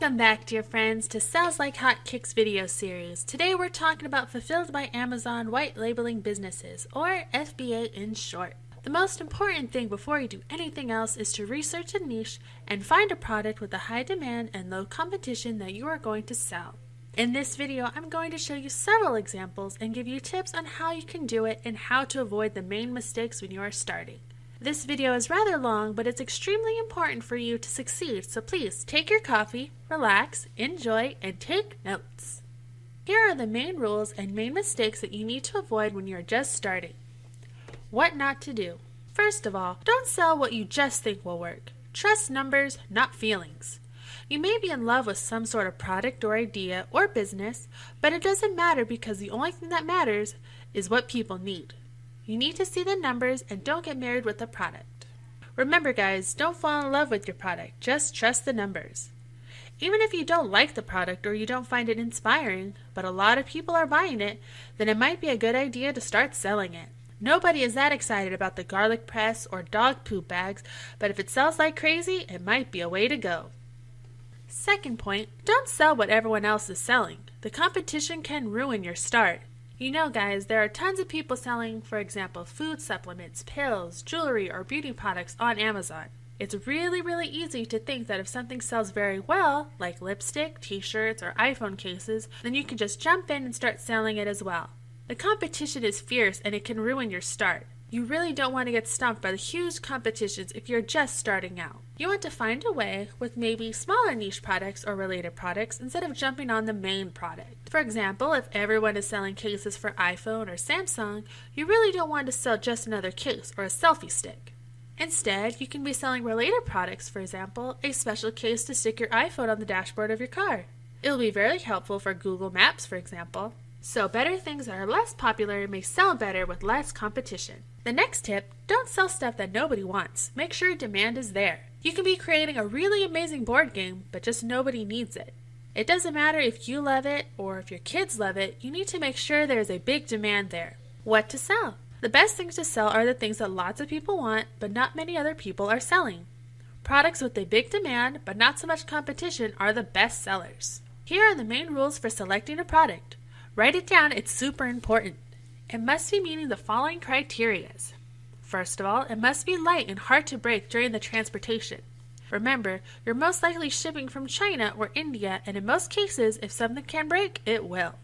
Welcome back, dear friends, to Sells Like Hotcakes video series. Today we're talking about Fulfilled by Amazon White Labeling Businesses, or FBA in short. The most important thing before you do anything else is to research a niche and find a product with a high demand and low competition that you are going to sell. In this video, I'm going to show you several examples and give you tips on how you can do it and how to avoid the main mistakes when you are starting. This video is rather long, but it's extremely important for you to succeed, so please take your coffee, relax, enjoy, and take notes. Here are the main rules and main mistakes that you need to avoid when you're just starting. What not to do. First of all, don't sell what you just think will work. Trust numbers, not feelings. You may be in love with some sort of product or idea or business, but it doesn't matter because the only thing that matters is what people need. You need to see the numbers and don't get married with the product. Remember guys, don't fall in love with your product, just trust the numbers. Even if you don't like the product or you don't find it inspiring, but a lot of people are buying it, then it might be a good idea to start selling it. Nobody is that excited about the garlic press or dog poop bags, but if it sells like crazy, it might be a way to go. Second point, don't sell what everyone else is selling. The competition can ruin your start. You know guys, there are tons of people selling, for example, food supplements, pills, jewelry, or beauty products on Amazon. It's really easy to think that if something sells very well, like lipstick, t-shirts, or iPhone cases, then you can just jump in and start selling it as well. The competition is fierce and it can ruin your start. You really don't want to get stumped by the huge competitions if you're just starting out. You want to find a way with maybe smaller niche products or related products instead of jumping on the main product. For example, if everyone is selling cases for iPhone or Samsung, you really don't want to sell just another case or a selfie stick. Instead, you can be selling related products, for example, a special case to stick your iPhone on the dashboard of your car. It will be very helpful for Google Maps, for example. So better things that are less popular may sell better with less competition. The next tip, don't sell stuff that nobody wants. Make sure demand is there. You can be creating a really amazing board game, but just nobody needs it. It doesn't matter if you love it or if your kids love it, you need to make sure there's a big demand there. What to sell? The best things to sell are the things that lots of people want, but not many other people are selling. Products with a big demand, but not so much competition are the best sellers. Here are the main rules for selecting a product. Write it down, it's super important. It must be meeting the following criteria. First of all, it must be light and hard to break during the transportation. Remember, you're most likely shipping from China or India, and in most cases, if something can break, it will.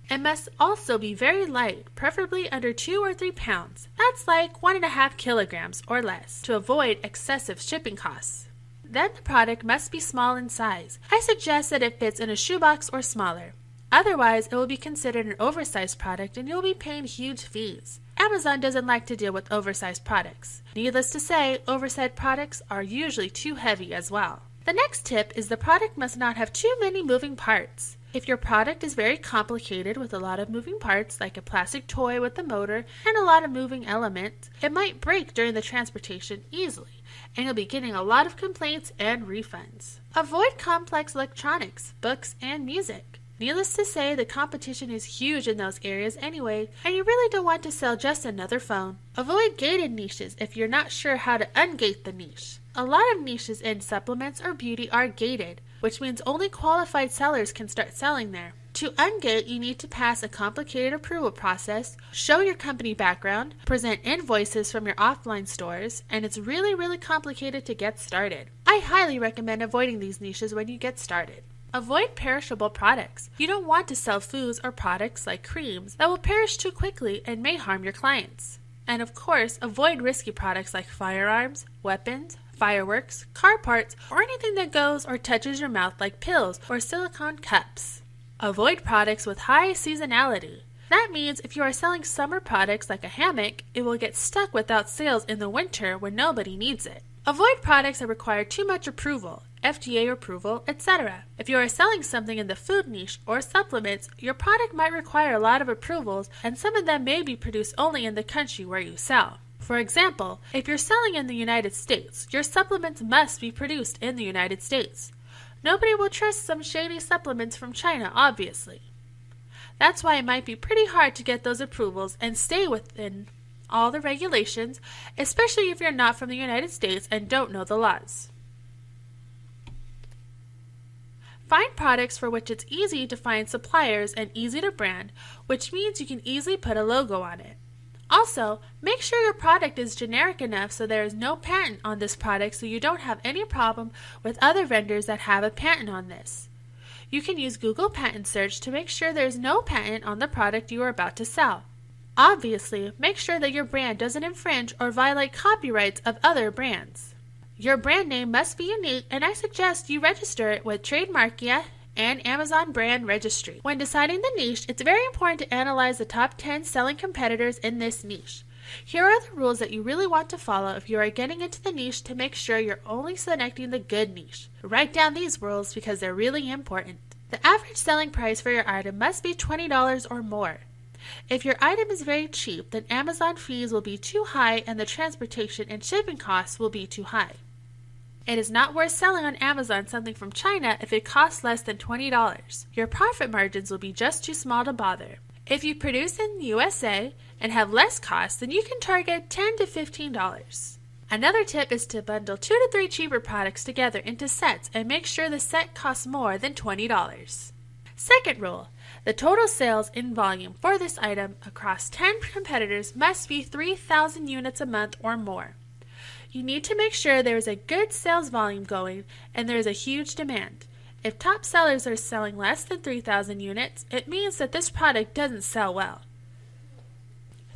It must also be very light, preferably under 2 or 3 pounds. That's like 1.5 kilograms or less, to avoid excessive shipping costs. Then the product must be small in size. I suggest that it fits in a shoebox or smaller. Otherwise, it will be considered an oversized product and you'll be paying huge fees. Amazon doesn't like to deal with oversized products. Needless to say, oversized products are usually too heavy as well. The next tip is the product must not have too many moving parts. If your product is very complicated with a lot of moving parts, like a plastic toy with a motor and a lot of moving elements, it might break during the transportation easily, and you'll be getting a lot of complaints and refunds. Avoid complex electronics, books, and music. Needless to say, the competition is huge in those areas anyway, and you really don't want to sell just another phone. Avoid gated niches if you're not sure how to ungate the niche. A lot of niches in supplements or beauty are gated, which means only qualified sellers can start selling there. To ungate, you need to pass a complicated approval process, show your company background, present invoices from your offline stores, and it's really complicated to get started. I highly recommend avoiding these niches when you get started. Avoid perishable products. You don't want to sell foods or products like creams that will perish too quickly and may harm your clients. And of course, avoid risky products like firearms, weapons, fireworks, car parts, or anything that goes or touches your mouth like pills or silicone cups. Avoid products with high seasonality. That means if you are selling summer products like a hammock, it will get stuck without sales in the winter when nobody needs it. Avoid products that require too much approval, FDA approval, etc. If you are selling something in the food niche or supplements, your product might require a lot of approvals, and some of them may be produced only in the country where you sell. For example, if you're selling in the United States, your supplements must be produced in the United States. Nobody will trust some shady supplements from China, obviously. That's why it might be pretty hard to get those approvals and stay within all the regulations, especially if you're not from the United States and don't know the laws. Find products for which it's easy to find suppliers and easy to brand, which means you can easily put a logo on it. Also, make sure your product is generic enough so there is no patent on this product so you don't have any problem with other vendors that have a patent on this. You can use Google Patent Search to make sure there is no patent on the product you are about to sell. Obviously, make sure that your brand doesn't infringe or violate copyrights of other brands. Your brand name must be unique, and I suggest you register it with Trademarkia and Amazon Brand Registry. When deciding the niche, it's very important to analyze the top 10 selling competitors in this niche. Here are the rules that you really want to follow if you are getting into the niche to make sure you're only selecting the good niche. Write down these rules because they're really important. The average selling price for your item must be $20 or more. If your item is very cheap, then Amazon fees will be too high and the transportation and shipping costs will be too high. It is not worth selling on Amazon something from China if it costs less than $20. Your profit margins will be just too small to bother. If you produce in the USA and have less costs, then you can target $10 to $15. Another tip is to bundle 2 to 3 cheaper products together into sets and make sure the set costs more than $20. Second rule, the total sales in volume for this item across 10 competitors must be 3,000 units a month or more. You need to make sure there is a good sales volume going and there is a huge demand. If top sellers are selling less than 3,000 units, it means that this product doesn't sell well.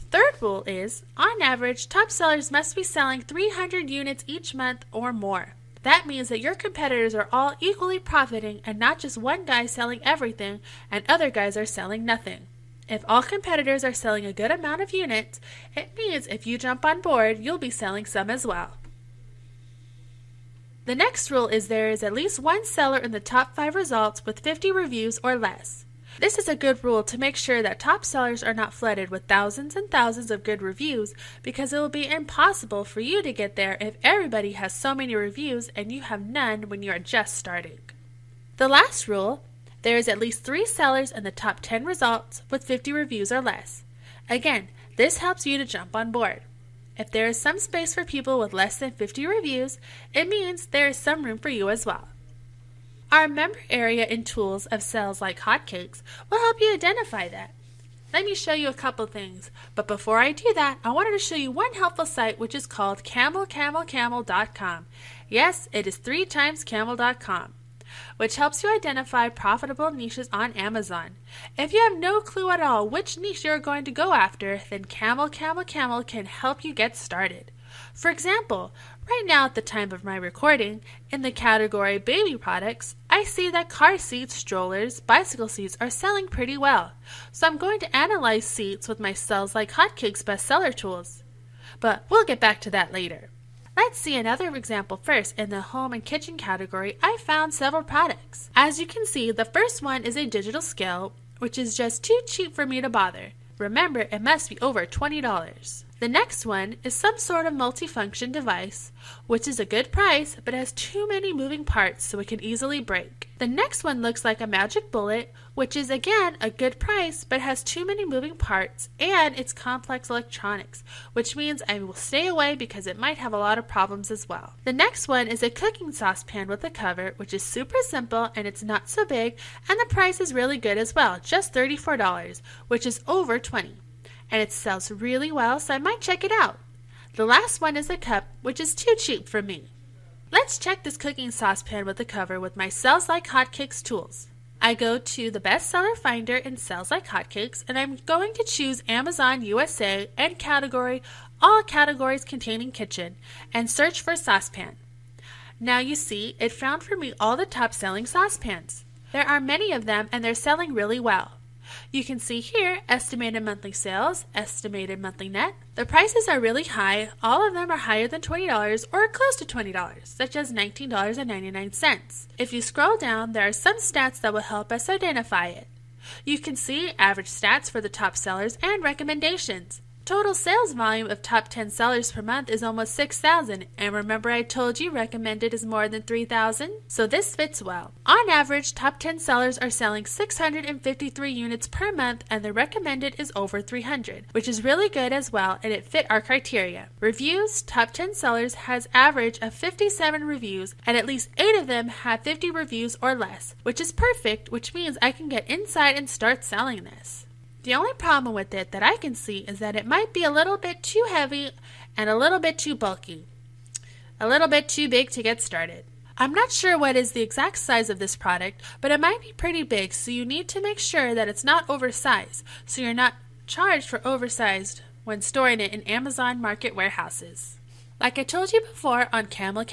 Third rule is, on average, top sellers must be selling 300 units each month or more. That means that your competitors are all equally profiting and not just one guy selling everything and other guys are selling nothing. If all competitors are selling a good amount of units, it means if you jump on board, you'll be selling some as well. The next rule is there is at least one seller in the top 5 results with 50 reviews or less. This is a good rule to make sure that top sellers are not flooded with thousands and thousands of good reviews because it will be impossible for you to get there if everybody has so many reviews and you have none when you are just starting. The last rule, there is at least 3 sellers in the top 10 results with 50 reviews or less. Again, this helps you to jump on board. If there is some space for people with less than 50 reviews, it means there is some room for you as well. Our member area in tools of Sells Like Hotcakes will help you identify that. Let me show you a couple things, but before I do that, I wanted to show you one helpful site which is called camelcamelcamel.com. Yes, it is 3 times camel.com. Which helps you identify profitable niches on Amazon. If you have no clue at all which niche you're going to go after, then Camel can help you get started. For example, right now at the time of my recording, in the category baby products, I see that car seats, strollers, bicycle seats are selling pretty well. So I'm going to analyze seats with my Sells Like Hotcakes bestseller tools. But we'll get back to that later. Let's see another example first. In the home and kitchen category, I found several products. As you can see, the first one is a digital scale, which is just too cheap for me to bother. Remember, it must be over $20. The next one is some sort of multifunction device, which is a good price, but has too many moving parts so it can easily break. The next one looks like a magic bullet, which is again a good price, but has too many moving parts, and it's complex electronics, which means I will stay away because it might have a lot of problems as well. The next one is a cooking saucepan with a cover, which is super simple and it's not so big, and the price is really good as well, just $34, which is over $20. And it sells really well, so I might check it out. The last one is a cup, which is too cheap for me. Let's check this cooking saucepan with a cover with my Sells Like Hotcakes tools. I go to the bestseller finder in Sells Like Hotcakes, and I'm going to choose Amazon USA and category, all categories containing kitchen, and search for saucepan. Now you see, it found for me all the top selling saucepans. There are many of them and they're selling really well. You can see here estimated monthly sales, estimated monthly net. The prices are really high. All of them are higher than $20 or close to $20, such as $19.99. If you scroll down, there are some stats that will help us identify it. You can see average stats for the top sellers and recommendations. Total sales volume of top 10 sellers per month is almost 6,000, and remember I told you recommended is more than 3,000? So this fits well. On average, top 10 sellers are selling 653 units per month, and the recommended is over 300, which is really good as well, and it fit our criteria. Reviews: top 10 sellers has average of 57 reviews, and at least 8 of them have 50 reviews or less, which is perfect, which means I can get inside and start selling this. The only problem with it that I can see is that it might be a little bit too heavy and a little bit too bulky. A little bit too big to get started. I'm not sure what is the exact size of this product, but it might be pretty big, so you need to make sure that it's not oversized, so you're not charged for oversized when storing it in Amazon market warehouses. Like I told you before on Camel,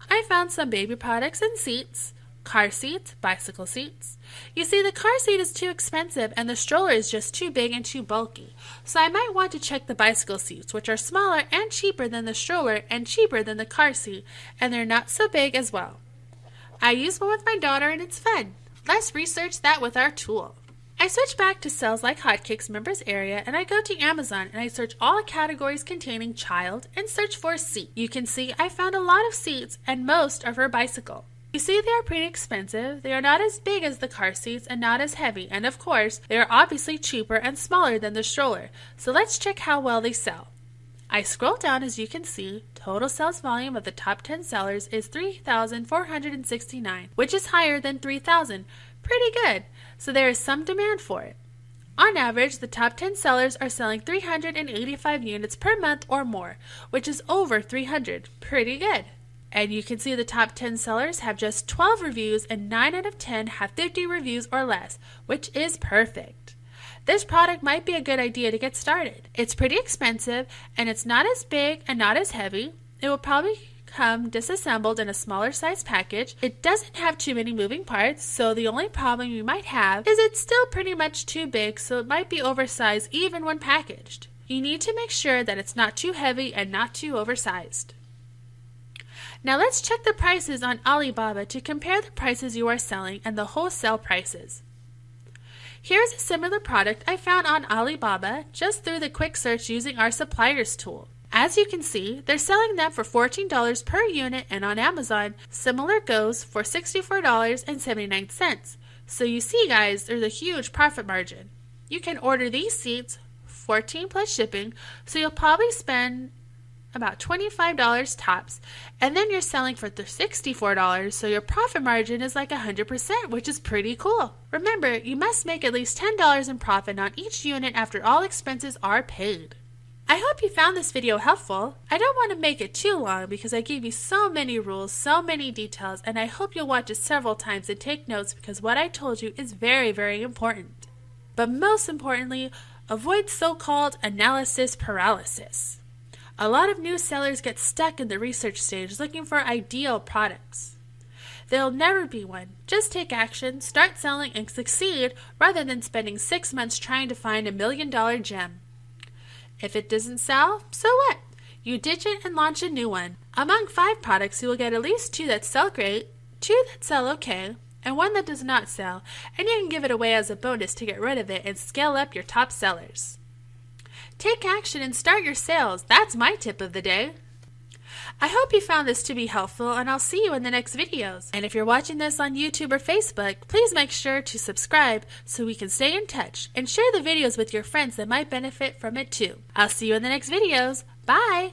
I found some baby products and seats. Car seats, bicycle seats. You see, the car seat is too expensive and the stroller is just too big and too bulky. So I might want to check the bicycle seats, which are smaller and cheaper than the stroller and cheaper than the car seat, and they're not so big as well. I use one with my daughter and it's fun. Let's research that with our tool. I switch back to Sells Like Hotcakes members area and I go to Amazon and I search all categories containing child and search for seat. You can see I found a lot of seats and most are for bicycle. You see, they are pretty expensive. They are not as big as the car seats and not as heavy, and of course, they are obviously cheaper and smaller than the stroller. So let's check how well they sell. I scroll down. As you can see, total sales volume of the top 10 sellers is 3,469, which is higher than 3,000. Pretty good. So there is some demand for it. On average, the top 10 sellers are selling 385 units per month or more, which is over 300. Pretty good. And you can see the top 10 sellers have just 12 reviews and 9 out of 10 have 50 reviews or less, which is perfect. This product might be a good idea to get started. It's pretty expensive and it's not as big and not as heavy. It will probably come disassembled in a smaller size package. It doesn't have too many moving parts, so the only problem you might have is it's still pretty much too big, so it might be oversized even when packaged. You need to make sure that it's not too heavy and not too oversized. Now let's check the prices on Alibaba to compare the prices you are selling and the wholesale prices. Here's a similar product I found on Alibaba just through the quick search using our suppliers tool. As you can see, they're selling them for $14 per unit, and on Amazon, similar goes for $64.79. So you see guys, there's a huge profit margin. You can order these seats, 14 plus shipping, so you'll probably spend about $25 tops, and then you're selling for $64, so your profit margin is like 100%, which is pretty cool. Remember, you must make at least $10 in profit on each unit after all expenses are paid. I hope you found this video helpful. I don't want to make it too long because I gave you so many rules, so many details, and I hope you'll watch it several times and take notes because what I told you is very, very important. But most importantly, avoid so-called analysis paralysis. A lot of new sellers get stuck in the research stage looking for ideal products. There'll never be one. Just take action, start selling, and succeed rather than spending 6 months trying to find $1 million gem. If it doesn't sell, so what? You ditch it and launch a new one. Among 5 products, you will get at least 2 that sell great, 2 that sell okay, and 1 that does not sell, and you can give it away as a bonus to get rid of it and scale up your top sellers. Take action and start your sales. That's my tip of the day. I hope you found this to be helpful, and I'll see you in the next videos. And if you're watching this on YouTube or Facebook, please make sure to subscribe so we can stay in touch, and share the videos with your friends that might benefit from it too. I'll see you in the next videos. Bye!